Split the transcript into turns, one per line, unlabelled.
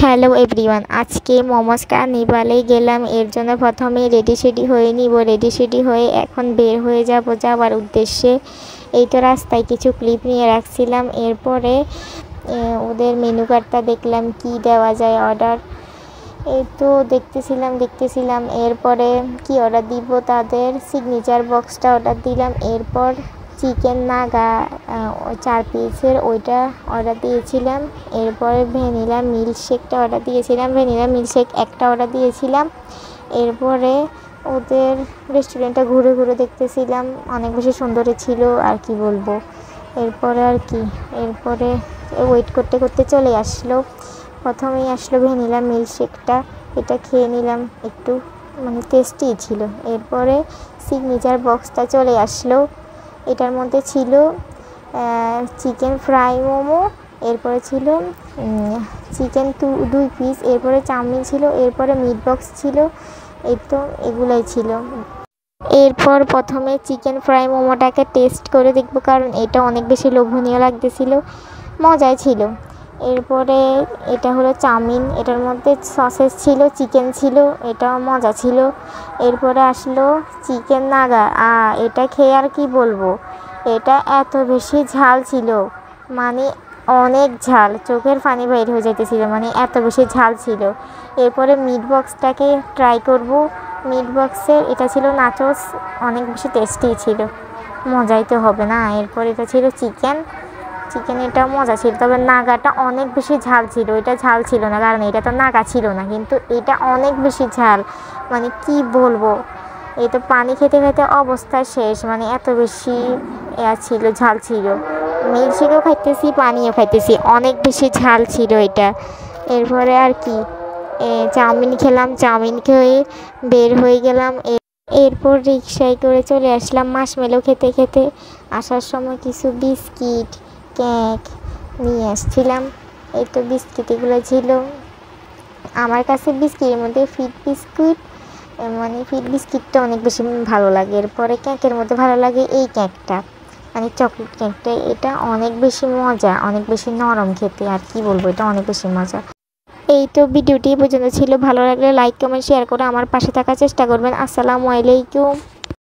Hello everyone, আজকে মোমোস কার্নিভালে গেলাম। এর জন্য প্রথমে রেডি হয়ে নিব। রেডি হয়ে এখন বের হয়ে যাওয়ার উদ্দেশ্যে। এই তো রাস্তায় কিছু ক্লিপ নিয়ে রাখছিলাম। এরপরে ওদের মেনু কার্ডটা দেখলাম কি দেওয়া যায় অর্ডার। এই তো দেখতেছিলাম। এরপরে কি অর্ডার দিব, তাদের সিগনেচার বক্সটা অর্ডার দিলাম। এরপর চিকেন নাগা 4 পিসের ওইটা অর্ডার দিয়েছিলাম। এরপরে ভ্যানিলা মিল্কশেকটা অর্ডার দিয়েছিলাম। ভ্যানিলা মিল্কশেক একটা অর্ডার দিয়েছিলাম। এরপরে ওদের রেস্টুরেন্টটা ঘুরে দেখতেছিলাম, অনেক বেশি সুন্দর ছিল আর কি বলবো। এরপরে ওয়েট করতে চলে আসলো। প্রথমেই আসলো ভ্যানিলা মিল্কশেকটা, এটা খেয়ে নিলাম, একটু টেস্টি ছিল। এরপরে সিগনেচার বক্সটা চলে আসলো। এটার মধ্যে ছিল চিকেন ফ্রাই মোমো, এরপরে ছিল চিকেন 2 পিস, এরপরে চাউমিন ছিল, এরপরে মিট বক্স ছিল। এই তো এগুলাই ছিল। এরপর প্রথমে চিকেন ফ্রাই মোমোটাকে টেস্ট করে দেখবো, কারণ এটা অনেক বেশি লোভনীয় লাগতেছিল, মজাই ছিল। এরপরে এটা হলো চাউমিন, এটার মধ্যে সসেস ছিল, চিকেন ছিল, এটাও মজা ছিল। এরপরে আসলো চিকেন নাগা। এটা খেয়ে আর কি বলবো, এটা এত বেশি ঝাল ছিল, অনেক ঝাল, চোখের পানি বাইর হয়ে যাইতেছিল, এত বেশি ঝাল ছিল। এরপরে মিট বক্সটাকে ট্রাই করব। মিট বক্সের এটা ছিল নাচোস, অনেক বেশি টেস্টি ছিল, মজাই তো হবে না। এরপর এটা ছিল চিকেন, এটা মজা ছিল, তবে নাগাটা অনেক বেশি ঝাল ছিল। এটা ঝাল ছিল না, কারণ এটা তো নাগা ছিল না, কিন্তু এটা অনেক বেশি ঝাল, কি বলবো। এই তো পানি খেতে অবস্থা শেষ, এত বেশি ছিল, ঝাল ছিল। মিল্কশেকও খাইতেছি, পানিও খাইতেছি, অনেক বেশি ঝাল ছিল এটা। এরপরে আর কি চাউমিন খেলাম, চাউমিন খেয়ে বের হয়ে গেলাম। এরপর রিক্সায় করে চলে আসলাম মাশমেলো খেতে। আসার সময় কিছু বিস্কিট কেক নিয়ে আসছিলাম। এই তো বিস্কিট এগুলো ছিল আমার কাছে। বিস্কিটের মধ্যে ফিট বিস্কিটটা অনেক বেশি ভালো লাগে। এরপরে কেকের মধ্যে ভালো লাগে এই কেকটা, চকলেট কেকটা। এটা অনেক বেশি মজা, অনেক বেশি নরম খেতে, আর কি বলবো, এটা অনেক বেশি মজা। এই তো ভিডিওটি পর্যন্ত ছিল। ভালো লাগলে লাইক কমেন্ট শেয়ার করে আমার পাশে থাকার চেষ্টা করবেন। আসসালামু আলাইকুম।